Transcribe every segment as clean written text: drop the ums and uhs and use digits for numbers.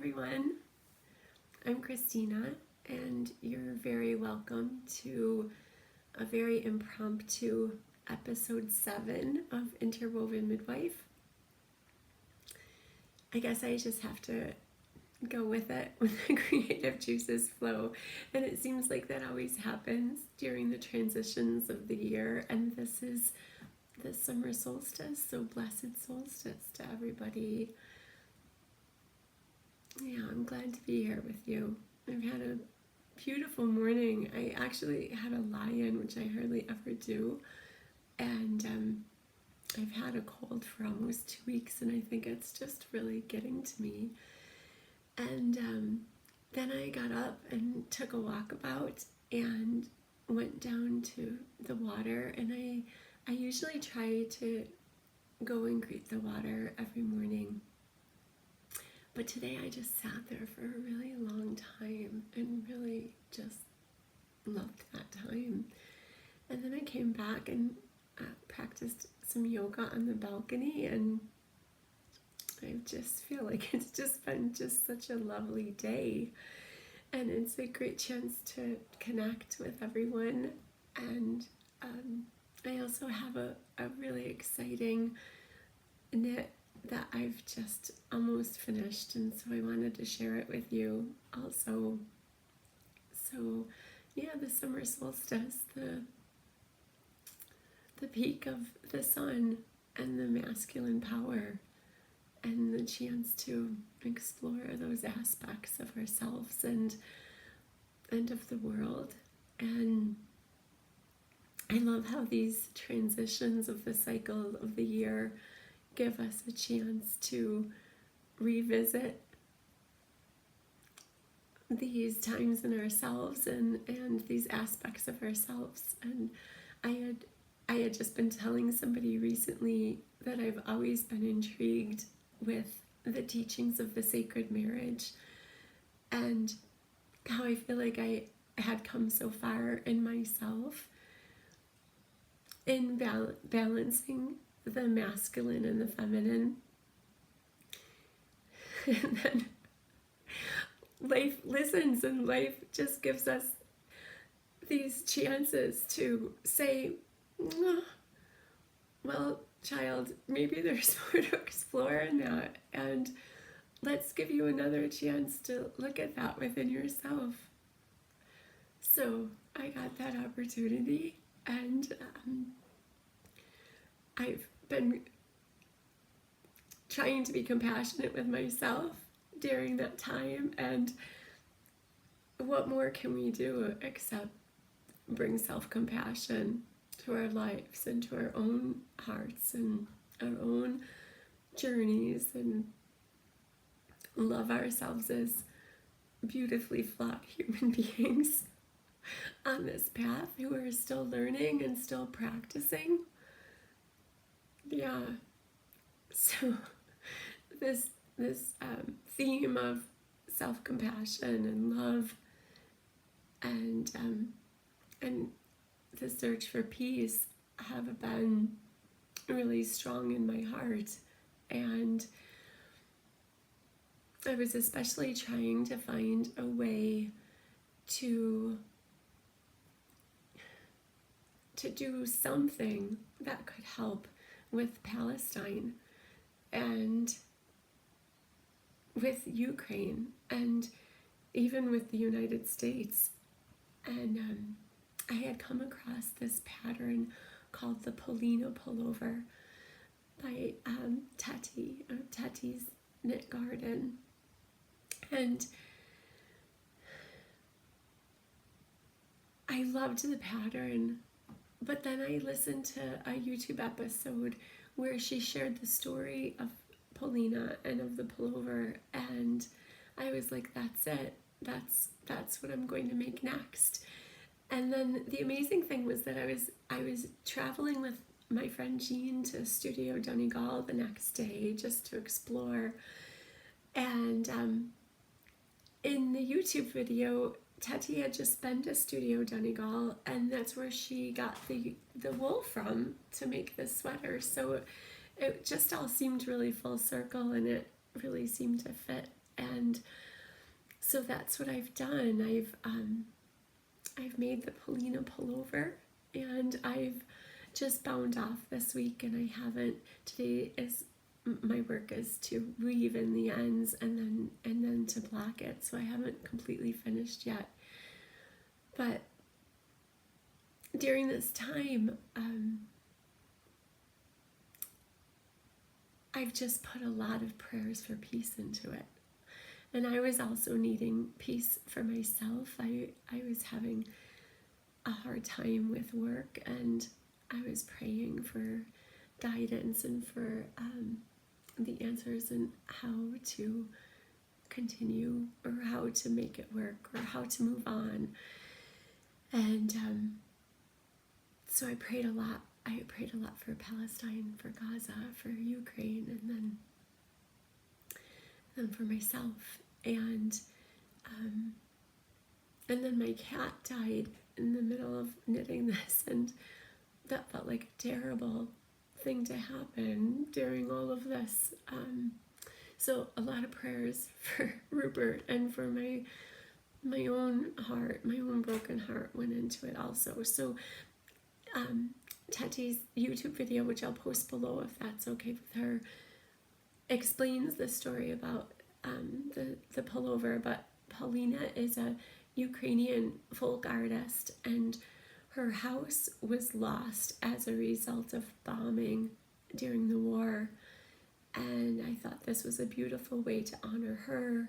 everyone. I'm Christina, and you're very welcome to a very impromptu episode 7 of Interwoven Midwife. I guess I just have to go with it when the creative juices flow, and it seems like that always happens during the transitions of the year, and this is the summer solstice, so blessed solstice to everybody. Yeah, I'm glad to be here with you. I've had a beautiful morning. I actually had a lie-in, which I hardly ever do, and I've had a cold for almost 2 weeks, and I think it's just really getting to me. And then I got up and took a walkabout and went down to the water, and I usually try to go and greet the water every morning. But today I just sat there for a really long time and really just loved that time. And then I came back and practiced some yoga on the balcony, and I just feel like it's just been just such a lovely day. And it's a great chance to connect with everyone. And I also have a really exciting knit that I've just almost finished, and so I wanted to share it with you also. So yeah, the summer solstice, the peak of the sun and the masculine power, and the chance to explore those aspects of ourselves and of the world. And I love how these transitions of the cycle of the year give us a chance to revisit these times in ourselves and these aspects of ourselves. And I had just been telling somebody recently that I've always been intrigued with the teachings of the sacred marriage, and how I feel like I had come so far in myself in balancing the masculine and the feminine. And then life listens, and life just gives us these chances to say, well, child, maybe there's more to explore in that, and let's give you another chance to look at that within yourself. So I got that opportunity, and I've been trying to be compassionate with myself during that time, and what more can we do except bring self-compassion to our lives and to our own hearts and our own journeys, and love ourselves as beautifully flawed human beings on this path who are still learning and still practicing. Yeah, so this theme of self-compassion and love and the search for peace have been really strong in my heart. And I was especially trying to find a way to do something that could help with Palestine and with Ukraine and even with the United States. And I had come across this pattern called the Polina Pullover by Teti, Teti's Knit Garden. And I loved the pattern, but then I listened to a YouTube episode where she shared the story of Polina and of the pullover, and I was like, that's it. That's what I'm going to make next. And then the amazing thing was that I was traveling with my friend Jean to Studio Donegal the next day just to explore. And in the YouTube video, Teti had just been to Studio Donegal, and that's where she got the wool from to make this sweater. So it just all seemed really full circle, and it really seemed to fit. And so that's what I've done. I've made the Polina Pullover, and I've just bound off this week, and I haven't. Today is my work is to weave in the ends and then to black it, so I haven't completely finished yet. But during this time, I've just put a lot of prayers for peace into it. And I was also needing peace for myself. I was having a hard time with work, and I was praying for guidance and for the answers and how to continue, or how to make it work, or how to move on. And so I prayed a lot. I prayed a lot for Palestine, for Gaza, for Ukraine, and then for myself. And then my cat died in the middle of knitting this, and that felt like a terrible thing to happen during all of this. So a lot of prayers for Rupert, and for my own heart, my own broken heart went into it also. So Teti's YouTube video, which I'll post below if that's okay with her, explains the story about the pullover. But Polina is a Ukrainian folk artist, and her house was lost as a result of bombing during the war. And I thought this was a beautiful way to honor her,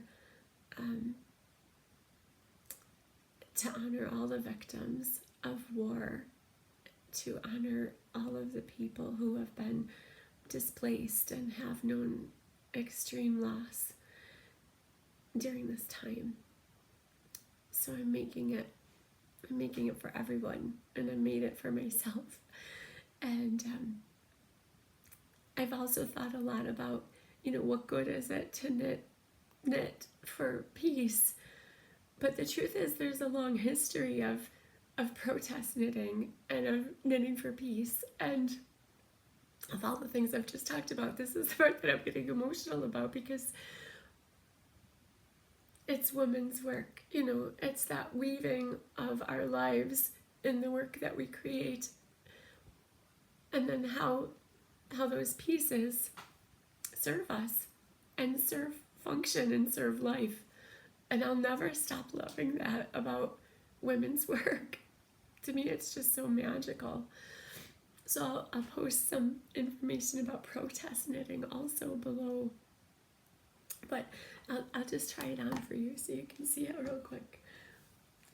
to honor all the victims of war, to honor all of the people who have been displaced and have known extreme loss during this time. So I'm making it for everyone, and I made it for myself. And I've also thought a lot about, what good is it to knit for peace? But the truth is, there's a long history of protest knitting and of knitting for peace. And of all the things I've just talked about, this is the part that I'm getting emotional about, because it's women's work. It's that weaving of our lives in the work that we create, and then how those pieces serve us and serve function and serve life. And I'll never stop loving that about women's work. To me, it's just so magical. So I'll post some information about protest knitting also below. But I'll just try it on for you so you can see it real quick.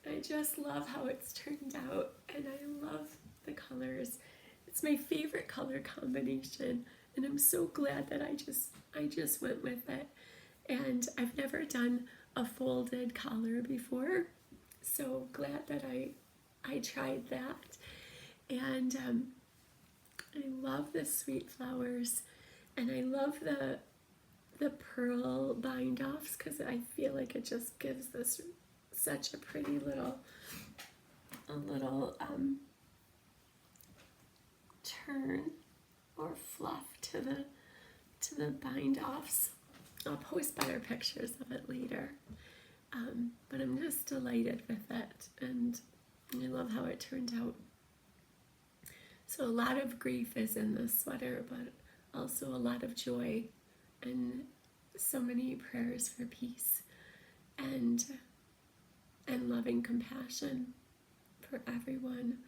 I just love how it's turned out, and I love the colors. It's my favorite color combination, and I'm so glad that I just went with it. And I've never done a folded collar before, so glad that I tried that. And I love the sweet flowers, and I love the pearl bind offs, because I feel like it just gives this such a pretty little turn or fluff to the bind offs. I'll post better pictures of it later, but I'm just delighted with it, and I love how it turned out. So a lot of grief is in this sweater, but also a lot of joy, and so many prayers for peace and loving compassion for everyone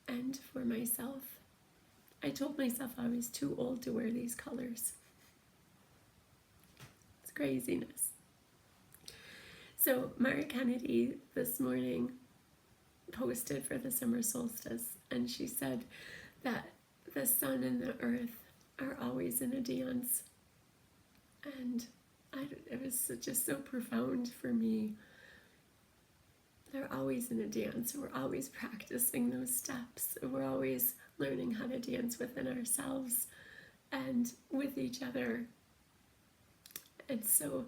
and for myself. I told myself I was too old to wear these colors. It's craziness. So Mara Kennedy this morning posted for the summer solstice, and she said that the sun and the earth are always in a dance. And it was just so profound for me. They're always in a dance. We're always practicing those steps. We're always learning how to dance within ourselves and with each other. And so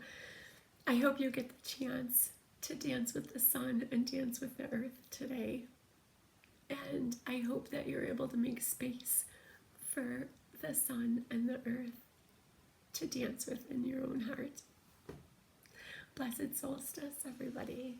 I hope you get the chance to dance with the sun and dance with the earth today. And I hope that you're able to make space for the sun and the earth to dance within your own heart. Blessed solstice, everybody.